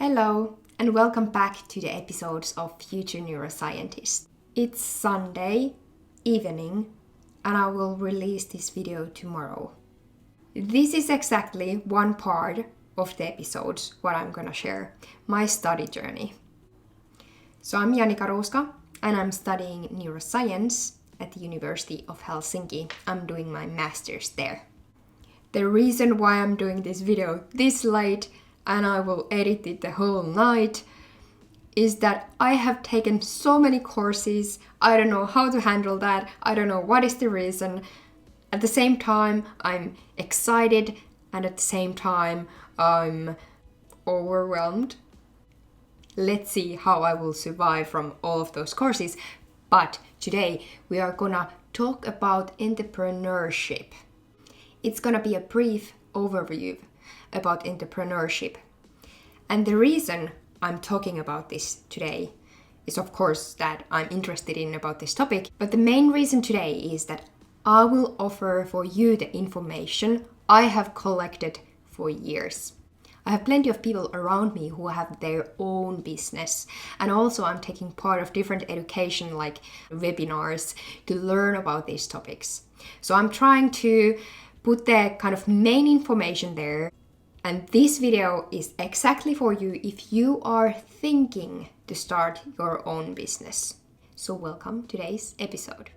Hello, and welcome back to the episodes of Future Neuroscientist. It's Sunday evening, and I will release this video tomorrow. This is exactly one part of the episodes what I'm gonna share, my study journey. So I'm Janika Ruuska, and I'm studying neuroscience at the University of Helsinki. I'm doing my master's there. The reason why I'm doing this video this late and I will edit it the whole night is that I have taken so many courses. I don't know how to handle that. I don't know what is the reason. At the same time, I'm excited, and at the same time, I'm overwhelmed. Let's see how I will survive from all of those courses. But today we are gonna talk about entrepreneurship. It's gonna be a brief overview about entrepreneurship. And the reason I'm talking about this today is of course that I'm interested in about this topic, but the main reason today is that I will offer for you the information I have collected for years. I have plenty of people around me who have their own business, and also I'm taking part of different education like webinars to learn about these topics. So I'm trying to put the kind of main information there. And this video is exactly for you if you are thinking to start your own business. So welcome to today's episode.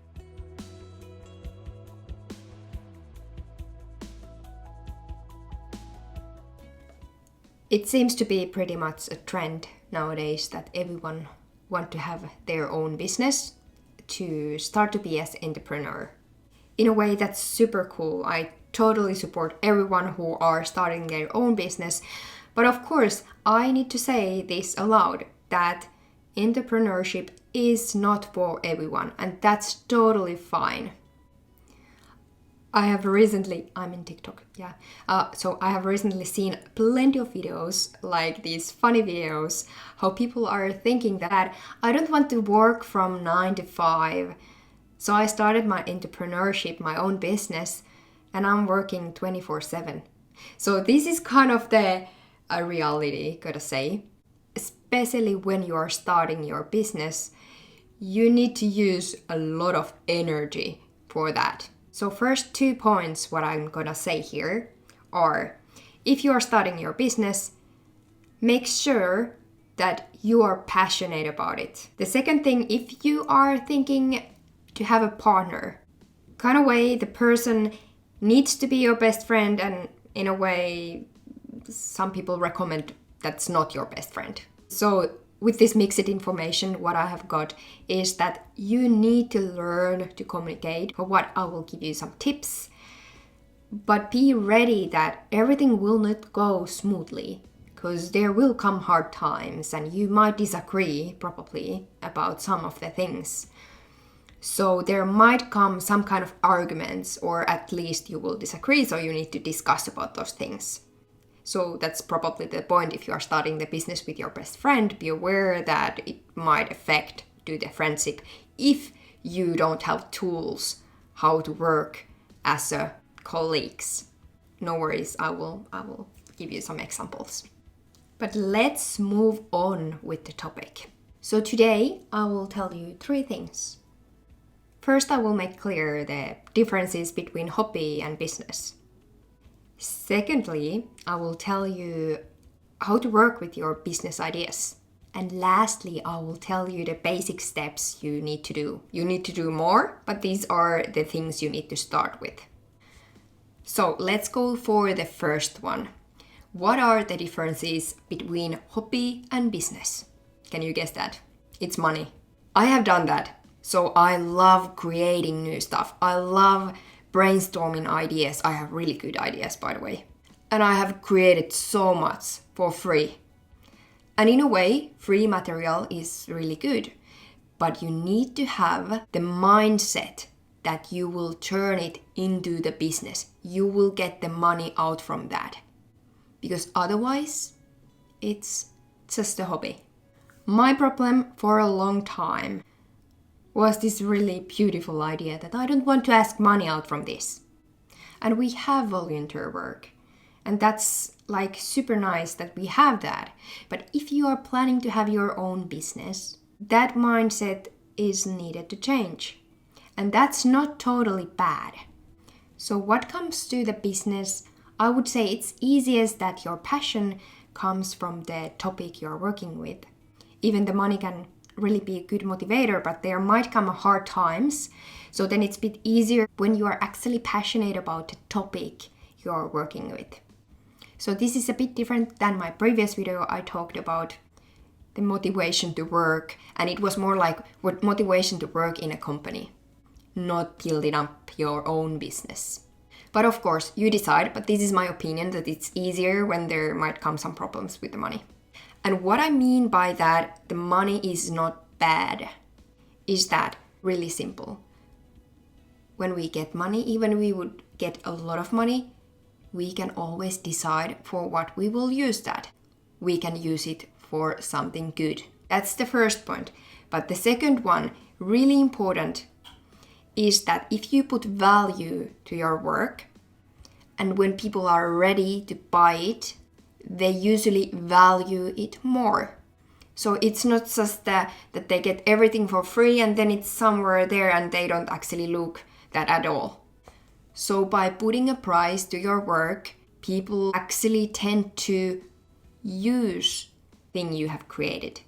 It seems to be pretty much a trend nowadays that everyone want to have their own business, to start to be as entrepreneur. In a way that's super cool. I totally support everyone who are starting their own business. But of course, I need to say this aloud, that entrepreneurship is not for everyone, and that's totally fine. I'm in TikTok, yeah. So I have recently seen plenty of videos, like these funny videos, how people are thinking that I don't want to work from 9 to 5. So I started my entrepreneurship, my own business, and I'm working 24/7. So this is kind of the reality, gotta say. Especially when you are starting your business, you need to use a lot of energy for that. So first 2 points what I'm gonna say here are, if you are starting your business, make sure that you are passionate about it. The second thing, if you are thinking to have a partner, kind of way the person needs to be your best friend, and in a way some people recommend that's not your best friend. So with this mixed information, what I have got is that you need to learn to communicate. For what I will give you some tips, but be ready that everything will not go smoothly, because there will come hard times and you might disagree probably about some of the things. So there might come some kind of arguments, or at least you will disagree, so you need to discuss about those things. So that's probably the point. If you are starting the business with your best friend, be aware that it might affect to the friendship if you don't have tools how to work as a colleagues. No worries, I will give you some examples. But let's move on with the topic. So today I will tell you 3 things. First, I will make clear the differences between hobby and business. Secondly, I will tell you how to work with your business ideas. And lastly, I will tell you the basic steps you need to do. You need to do more, but these are the things you need to start with. So let's go for the first one. What are the differences between hobby and business? Can you guess that? It's money. I have done that. So I love creating new stuff. I love brainstorming ideas. I have really good ideas, by the way. And I have created so much for free. And in a way, free material is really good. But you need to have the mindset that you will turn it into the business. You will get the money out from that. Because otherwise, it's just a hobby. My problem for a long time was this really beautiful idea that I don't want to ask money out from this. And we have volunteer work. And that's like super nice that we have that. But if you are planning to have your own business, that mindset is needed to change. And that's not totally bad. So what comes to the business, I would say it's easiest that your passion comes from the topic you're working with. Even the money can really be a good motivator, but there might come hard times. So then it's a bit easier when you are actually passionate about the topic you're working with. So this is a bit different than my previous video. I talked about the motivation to work, and it was more like what motivation to work in a company, not building up your own business. But of course, you decide, but this is my opinion, that it's easier when there might come some problems with the money. And what I mean by that, the money is not bad, is that really simple. When we get money, even we would get a lot of money, we can always decide for what we will use that. We can use it for something good. That's the first point. But the second one, really important, is that if you put value to your work, and when people are ready to buy it, they usually value it more. So it's not just that they get everything for free and then it's somewhere there and they don't actually look that at all. So by putting a price to your work, people actually tend to use the thing you have created.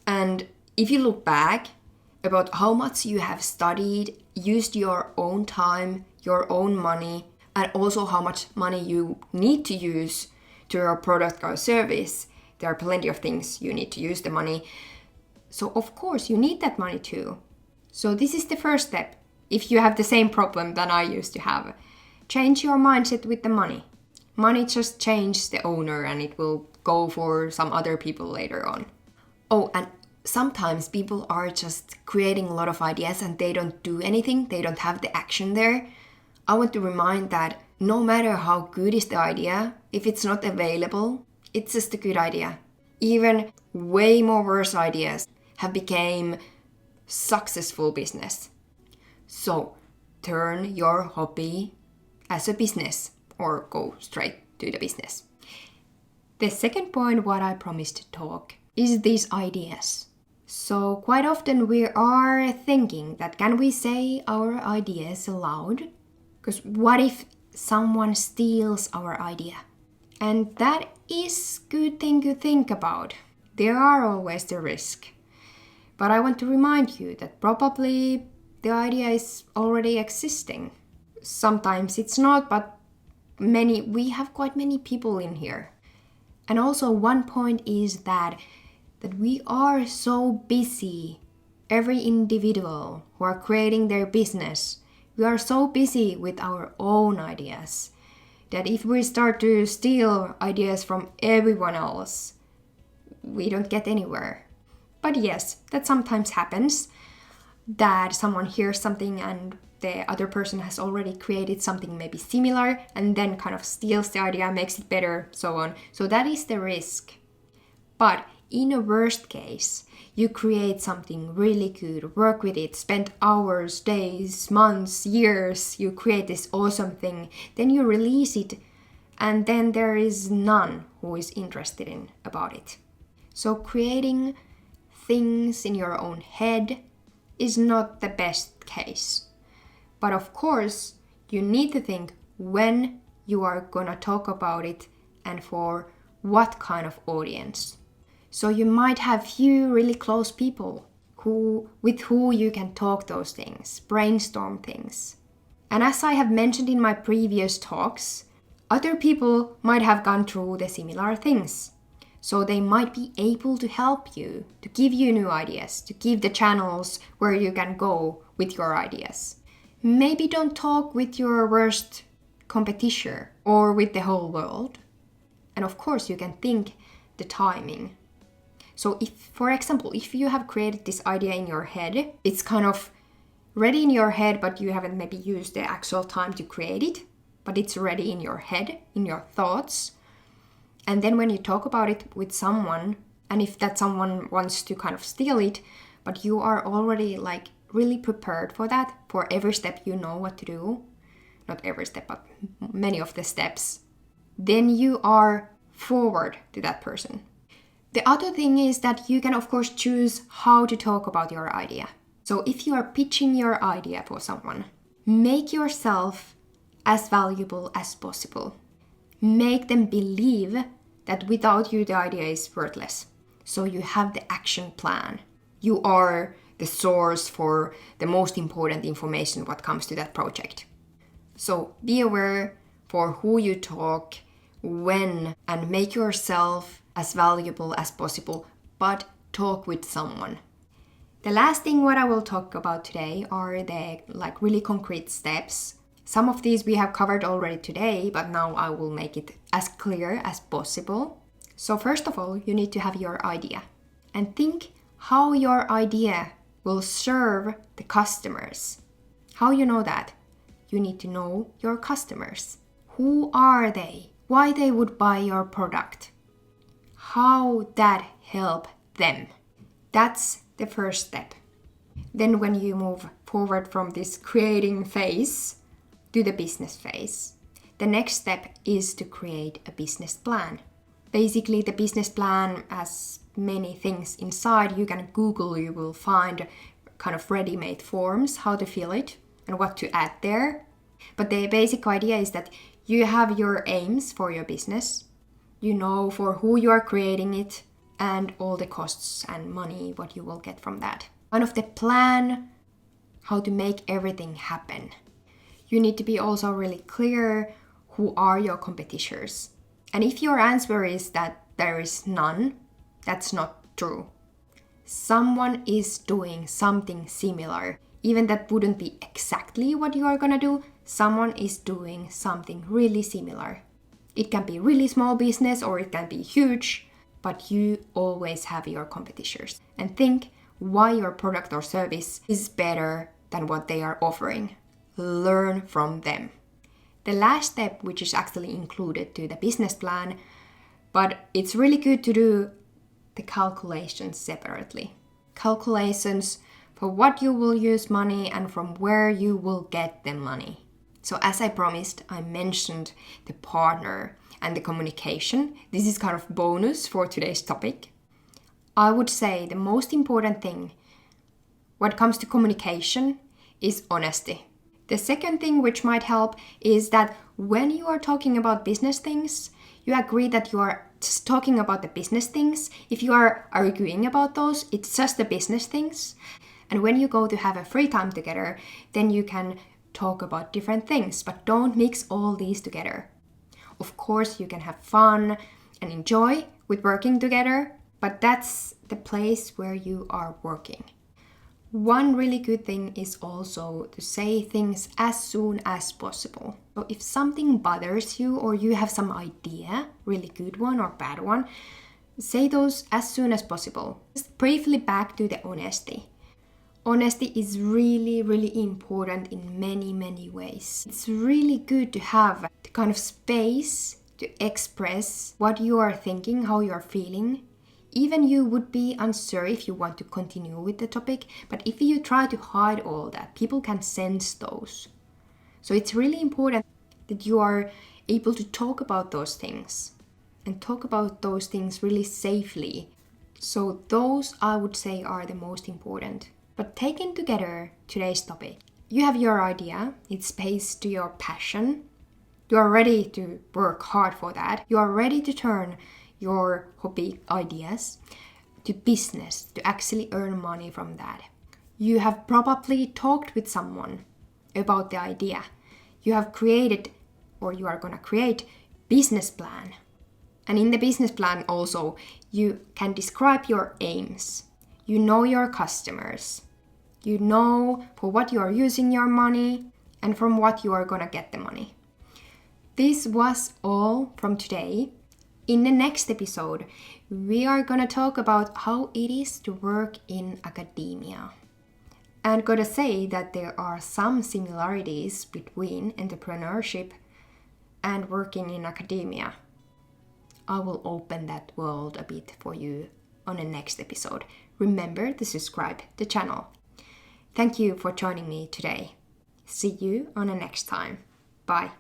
And if you look back about how much you have studied, used your own time, your own money, and also how much money you need to use to your product or service, there are plenty of things you need to use the money. So of course you need that money too. So this is the first step. If you have the same problem that I used to have, change your mindset with the money. Money just changes the owner and it will go for some other people later on. Oh, and sometimes people are just creating a lot of ideas and they don't do anything, they don't have the action there. I want to remind that no matter how good is the idea, if it's not available, it's just a good idea. Even way more worse ideas have become successful business. So turn your hobby as a business or go straight to the business. The second point what I promised to talk is these ideas. So quite often we are thinking that can we say our ideas aloud? Because what if someone steals our idea? And that is a good thing to think about. There are always the risk. But I want to remind you that probably the idea is already existing. Sometimes it's not, but we have quite many people in here. And also one point is that we are so busy, every individual who are creating their business, we are so busy with our own ideas that if we start to steal ideas from everyone else, we don't get anywhere. But yes, that sometimes happens, that someone hears something and the other person has already created something maybe similar and then kind of steals the idea, makes it better, so on. So that is the risk. But in a worst case, you create something really good, work with it, spend hours, days, months, years, you create this awesome thing, then you release it, and then there is none who is interested in about it. So creating things in your own head is not the best case. But of course, you need to think when you are gonna talk about it and for what kind of audience. So you might have few really close people with who you can talk those things, brainstorm things. And as I have mentioned in my previous talks, other people might have gone through the similar things. So they might be able to help you, to give you new ideas, to give the channels where you can go with your ideas. Maybe don't talk with your worst competition or with the whole world. And of course you can think the timing. So if, for example, if you have created this idea in your head, it's kind of ready in your head, but you haven't maybe used the actual time to create it, but it's ready in your head, in your thoughts. And then when you talk about it with someone, and if that someone wants to kind of steal it, but you are already like really prepared for that, for every step you know what to do, not every step, but many of the steps, then you are forward to that person. The other thing is that you can, of course, choose how to talk about your idea. So if you are pitching your idea for someone, make yourself as valuable as possible. Make them believe that without you, the idea is worthless. So you have the action plan. You are the source for the most important information what comes to that project. So be aware for who you talk, when, and make yourself as valuable as possible, but talk with someone. The last thing what I will talk about today are the really concrete steps. Some of these we have covered already today, but now I will make it as clear as possible. So first of all, you need to have your idea and think how your idea will serve the customers. How you know that? You need to know your customers. Who are they? Why they would buy your product? How that help them? That's the first step. Then when you move forward from this creating phase to the business phase, the next step is to create a business plan. Basically, the business plan has many things inside. You can Google, you will find kind of ready-made forms, how to fill it and what to add there. But the basic idea is that you have your aims for your business. You know for who you are creating it and all the costs and money, what you will get from that. Kind of the plan, how to make everything happen. You need to be also really clear who are your competitors. And if your answer is that there is none, that's not true. Someone is doing something similar. Even that wouldn't be exactly what you are gonna do, someone is doing something really similar. It can be really small business or it can be huge, but you always have your competitors. And think why your product or service is better than what they are offering. Learn from them. The last step, which is actually included to the business plan, but it's really good to do the calculations separately. Calculations for what you will use money and from where you will get the money. So as I promised, I mentioned the partner and the communication. This is kind of bonus for today's topic. I would say the most important thing when it comes to communication is honesty. The second thing which might help is that when you are talking about business things, you agree that you are just talking about the business things. If you are arguing about those, it's just the business things. And when you go to have a free time together, then you can talk about different things, but don't mix all these together. Of course, you can have fun and enjoy with working together, but that's the place where you are working. One really good thing is also to say things as soon as possible. So if something bothers you or you have some idea, really good one or bad one, say those as soon as possible. Just briefly back to the honesty. Honesty is really, really important in many, many ways. It's really good to have the kind of space to express what you are thinking, how you are feeling. Even you would be unsure if you want to continue with the topic, but if you try to hide all that, people can sense those. So it's really important that you are able to talk about those things and talk about those things really safely. So those, I would say, are the most important. But taken together today's topic, you have your idea, it's based to your passion. You are ready to work hard for that. You are ready to turn your hobby ideas to business, to actually earn money from that. You have probably talked with someone about the idea. You have created, or you are gonna create, business plan. And in the business plan also, you can describe your aims. You know your customers. You know for what you are using your money and from what you are gonna get the money. This was all from today. In the next episode, we are gonna talk about how it is to work in academia. And gotta say that there are some similarities between entrepreneurship and working in academia. I will open that world a bit for you on the next episode. Remember to subscribe to the channel. Thank you for joining me today. See you on the next time. Bye.